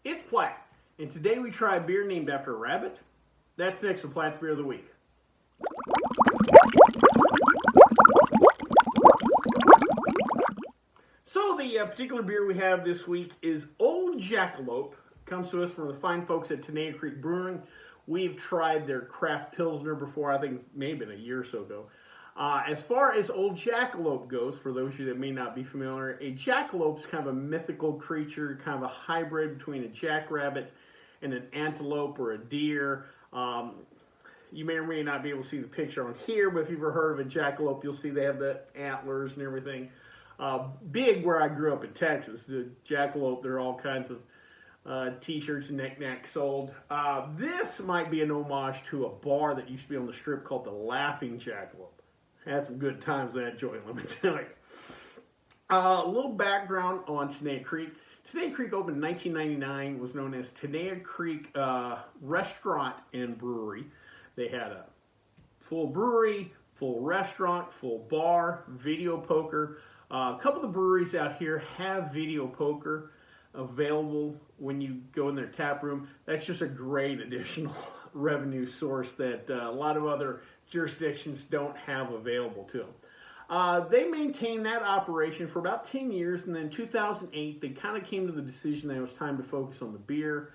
It's Platt, and today we try a beer named after a rabbit. That's next to Platt's Beer of the Week. So the particular beer we have this week is Old Jackalope. Comes to us from the fine folks at Tenaya Creek Brewing. We've tried their craft Pilsner before, I think it may have been a year or so ago. As far as Old Jackalope goes, for those of you that may not be familiar, a jackalope is kind of a mythical creature, kind of a hybrid between a jackrabbit and an antelope or a deer. You may or may not be able to see the picture on here, but if you've ever heard of a jackalope, you'll see they have the antlers and everything. Big where I grew up in Texas, the jackalope, there are all kinds of t-shirts and knickknacks sold. This might be an homage to a bar that used to be on the strip called the Laughing Jackalope. Had some good times at that joint, let me tell you. A little background on Tenaya Creek. Tenaya Creek opened in 1999, was known as Tenaya Creek Restaurant and Brewery. They had a full brewery, full restaurant, full bar, video poker. A couple of the breweries out here have video poker available when you go in their tap room. That's just a great additional revenue source that a lot of other jurisdictions don't have available to them. They maintained that operation for about 10 years, and then in 2008 they kind of came to the decision that it was time to focus on the beer.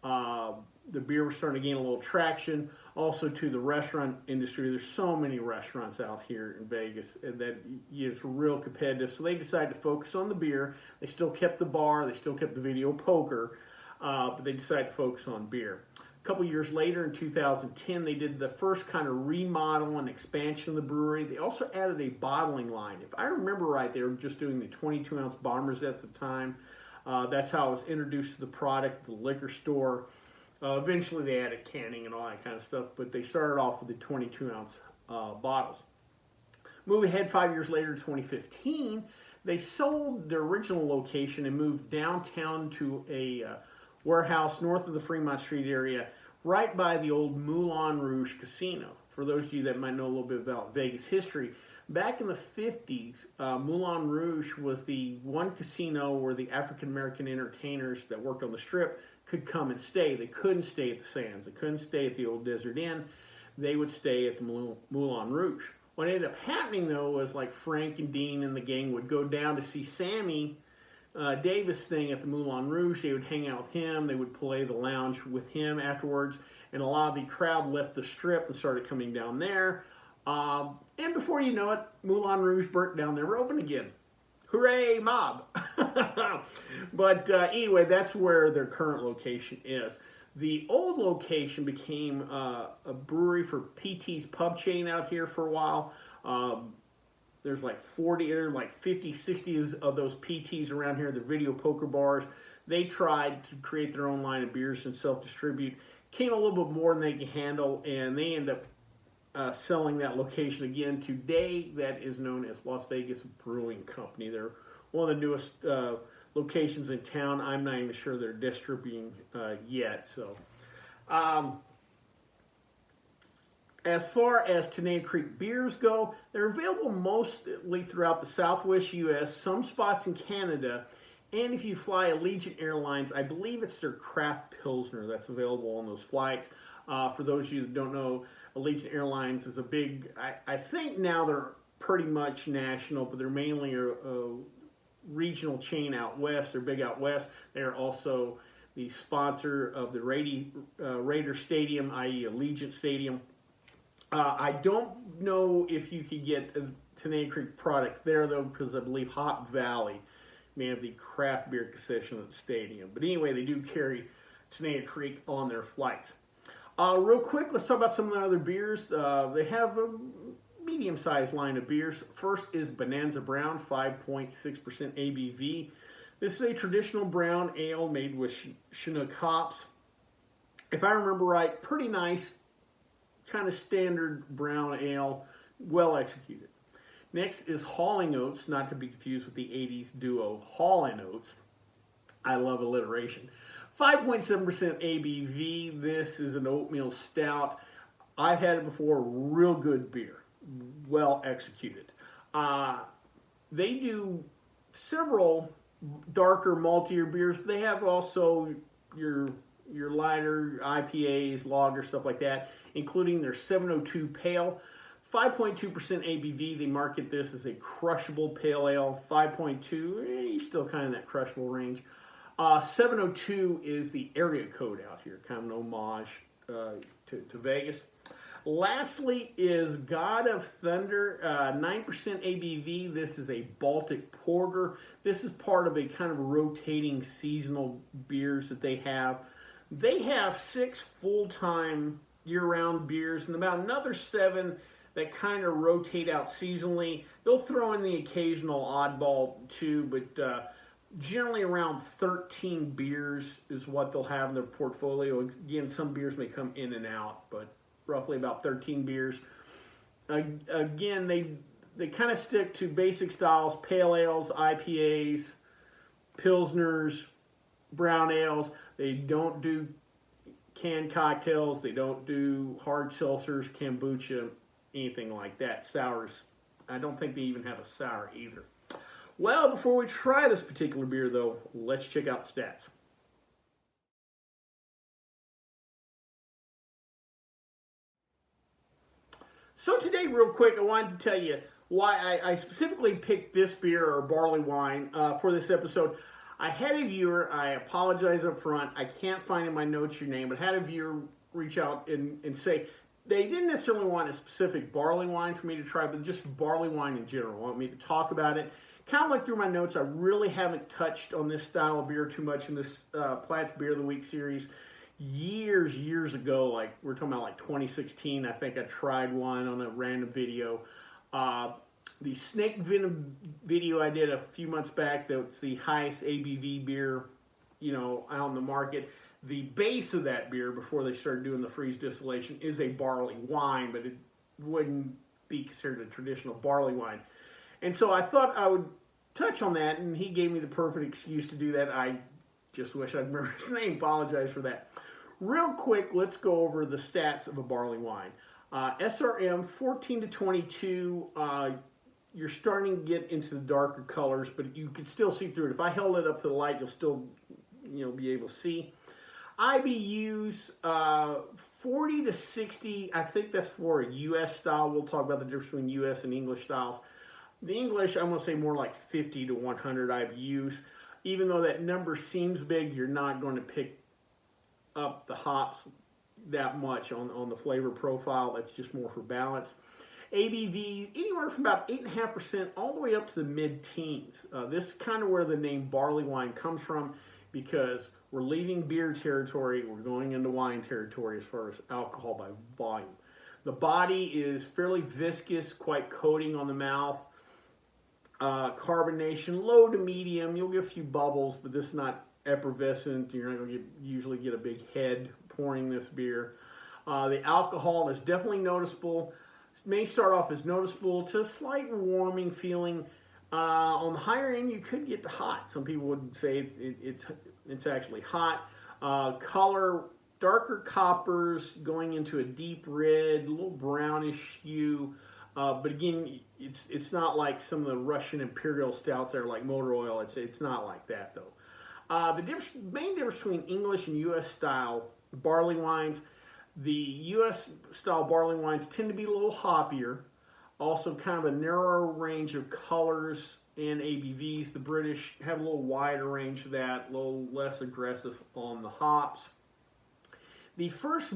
The beer was starting to gain a little traction. Also to the restaurant industry, there's so many restaurants out here in Vegas that it's real competitive. So they decided to focus on the beer. They still kept the bar, they still kept the video poker, but they decided to focus on beer. A couple years later, in 2010, they did the first kind of remodel and expansion of the brewery. They also added a bottling line. If I remember right, they were just doing the 22-ounce bombers at the time. That's how I was introduced to the product, the liquor store. Eventually they added canning and all that kind of stuff, but they started off with the 22-ounce bottles. Move ahead 5 years later to 2015, they sold their original location and moved downtown to a warehouse north of the Fremont Street area, right by the old Moulin Rouge Casino. For those of you that might know a little bit about Vegas history, back in the 50s, Moulin Rouge was the one casino where the African-American entertainers that worked on the Strip could come and stay. They couldn't stay at the Sands. They couldn't stay at the old Desert Inn. They would stay at the Moulin Rouge. What ended up happening, though, was like Frank and Dean and the gang would go down to see Sammy Davis staying at the Moulin Rouge. They would hang out with him. They would play the lounge with him afterwards. And a lot of the crowd left the Strip and started coming down there. And before you know it, Moulin Rouge burnt down. They were open again. Hooray, mob! But anyway, that's where their current location is. The old location became a brewery for PT's pub chain out here for a while. There's like 40 or like 50, 60 of those PTs around here, the video poker bars. They tried to create their own line of beers and self-distribute. Came a little bit more than they could handle, and they end up selling that location again. Today, that is known as Las Vegas Brewing Company. They're one of the newest locations in town. I'm not even sure they're distributing yet. So, as far as Tenaya Creek beers go, they're available mostly throughout the Southwest U.S., some spots in Canada, and if you fly Allegiant Airlines, I believe it's their craft Pilsner that's available on those flights. For those of you that don't know, Allegiant Airlines is a big, I think now they're pretty much national, but they're mainly a regional chain out west. They're big out west. They're also the sponsor of the Raider Stadium, i.e. Allegiant Stadium. I don't know if you could get a Tenaya Creek product there, though, because I believe Hop Valley may have the craft beer concession at the stadium. But anyway, they do carry Tenaya Creek on their flights. Real quick, let's talk about some of the other beers. They have a medium-sized line of beers. First is Bonanza Brown, 5.6% ABV. This is a traditional brown ale made with Chinook hops. If I remember right, pretty nice, kind of standard brown ale, well executed. Next is Hauling Oats, not to be confused with the 80s duo Hall & Oates. I love alliteration. 5.7% ABV. This is an oatmeal stout. I've had it before. Real good beer. Well executed. They do several darker, maltier beers. They have also your your lighter IPAs, lager, stuff like that, including their 702 Pale. 5.2% ABV. They market this as a crushable pale ale. 5.2, still kind of in that crushable range. 702 is the area code out here, kind of an homage to Vegas. Lastly is God of Thunder, 9% ABV. This is a Baltic porter. This is part of a kind of rotating seasonal beers that they have. They have 6 full-time year-round beers and about another 7 that kind of rotate out seasonally. They'll throw in the occasional oddball too, but generally around 13 beers is what they'll have in their portfolio. Again, some beers may come in and out, but roughly about 13 beers. Again, they kind of stick to basic styles: pale ales, IPAs, pilsners, brown ales. They don't do canned cocktails. They don't do hard seltzers, kombucha, anything like that. Sours. I don't think they even have a sour either. Well, before we try this particular beer, though, let's check out the stats. So today, real quick, I wanted to tell you why I specifically picked this beer or barley wine for this episode. I had a viewer, I apologize up front, I can't find in my notes your name, but had a viewer reach out and say they didn't necessarily want a specific barley wine for me to try, but just barley wine in general. Want me to talk about it. Kind of like through my notes, I really haven't touched on this style of beer too much in this Platt's Beer of the Week series. Years ago, like we're talking about like 2016, I think I tried one on a random video. The Snake Venom video I did a few months back, that's the highest ABV beer, out in the market. The base of that beer, before they started doing the freeze distillation, is a barley wine, but it wouldn't be considered a traditional barley wine. And so I thought I would touch on that, and he gave me the perfect excuse to do that. I just wish I'd remember his name. Apologize for that. Real quick, let's go over the stats of a barley wine. SRM 14 to 22. You're starting to get into the darker colors, but you can still see through it. If I held it up to the light, you'll still, be able to see. IBUs 40 to 60. I think that's for a U.S. style. We'll talk about the difference between U.S. and English styles. The English, I'm going to say more like 50 to 100 IBUs. Even though that number seems big, you're not going to pick up the hops that much on the flavor profile. That's just more for balance. ABV, anywhere from about 8.5% all the way up to the mid-teens. This is kind of where the name barley wine comes from, because we're leaving beer territory, we're going into wine territory as far as alcohol by volume. The body is fairly viscous, quite coating on the mouth. Carbonation, low to medium. You'll get a few bubbles, but this is not effervescent. You're not going to usually get a big head pouring this beer. The alcohol is definitely noticeable. It may start off as noticeable to a slight warming feeling. On the higher end, you could get the hot. Some people would say it's actually hot. Color, darker coppers going into a deep red, a little brownish hue. But again, it's not like some of the Russian Imperial stouts that are like motor oil. It's not like that, though. The main difference between English and U.S. style barley wines, the U.S. style barley wines tend to be a little hoppier. Also kind of a narrower range of colors and ABVs. The British have a little wider range of that, a little less aggressive on the hops. The first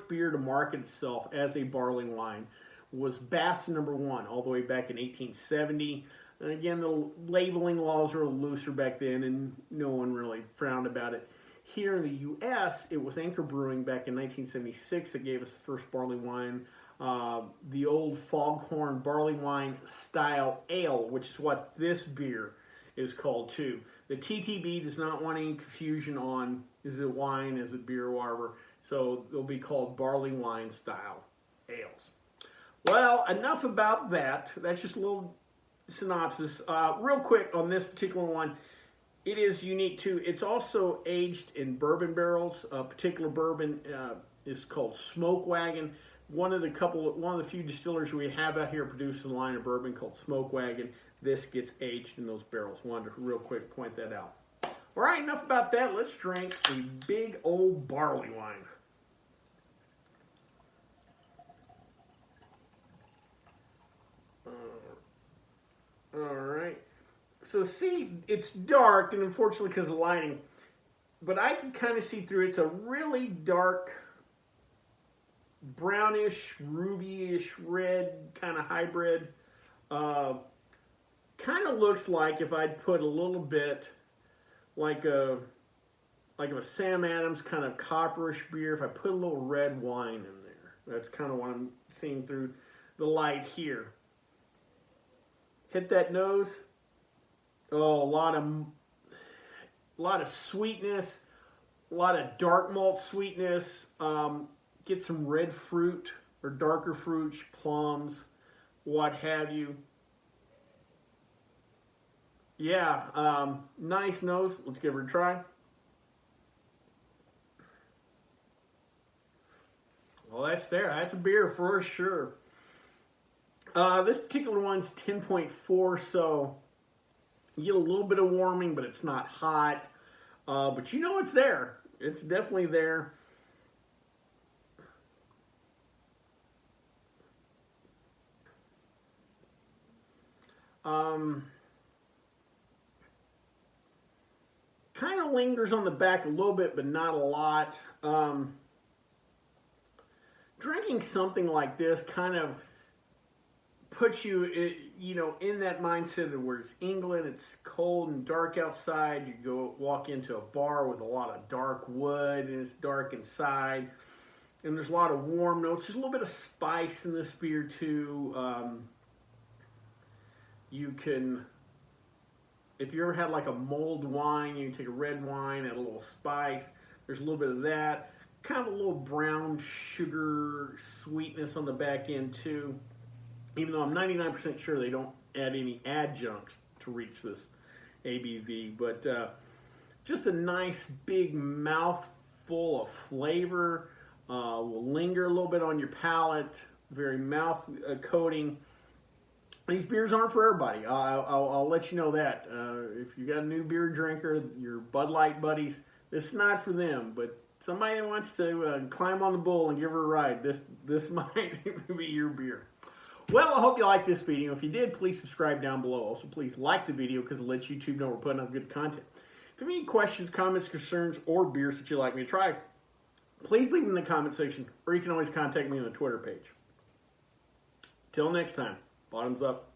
beer to market itself as a barley wine was Bass No. 1, all the way back in 1870. And again, the labeling laws were a little looser back then, and no one really frowned about it. Here in the U.S., it was Anchor Brewing back in 1976 that gave us the first barley wine, the old Foghorn barley wine style ale, which is what this beer is called too. The TTB does not want any confusion on is it wine, is it beer, or whatever. So they'll be called barley wine style ales. Well, enough about that. That's just a little synopsis. Real quick on this particular one, it is unique too. It's also aged in bourbon barrels. A particular bourbon is called Smoke Wagon. One of the few distillers we have out here producing a line of bourbon called Smoke Wagon. This gets aged in those barrels. Wanted to real quick point that out. All right, enough about that. Let's drink a big old barley wine. All right. So see, it's dark, and unfortunately because of lighting, but I can kind of see through. It's a really dark, brownish, ruby-ish red kind of hybrid. Kind of looks like if I'd put a little bit like a Sam Adams kind of copperish beer. If I put a little red wine in there, that's kind of what I'm seeing through the light here. Hit that nose. Oh, a lot of sweetness, a lot of dark malt sweetness. Get some red fruit or darker fruits, plums, what have you. Yeah, nice nose. Let's give it a try. Well, that's there. That's a beer for sure. This particular one's 10.4, so you get a little bit of warming, but it's not hot. But you know it's there. It's definitely there. Kind of lingers on the back a little bit, but not a lot. Drinking something like this kind of puts you, in that mindset of where it's England, it's cold and dark outside. You go walk into a bar with a lot of dark wood, and it's dark inside, and there's a lot of warm notes. There's a little bit of spice in this beer too. You can, if you ever had like a mulled wine, you can take a red wine, add a little spice. There's a little bit of that. Kind of a little brown sugar sweetness on the back end too. Even though I'm 99% sure they don't add any adjuncts to reach this ABV. But just a nice big mouthful of flavor. Will linger a little bit on your palate. Very mouth coating. These beers aren't for everybody. I'll let you know that. If you got a new beer drinker, your Bud Light buddies, this is not for them. But somebody that wants to climb on the bull and give her a ride, this might be your beer. Well, I hope you liked this video. If you did, please subscribe down below. Also, please like the video because it lets YouTube know we're putting out good content. If you have any questions, comments, concerns, or beers that you'd like me to try, please leave them in the comment section, or you can always contact me on the Twitter page. Till next time, bottoms up.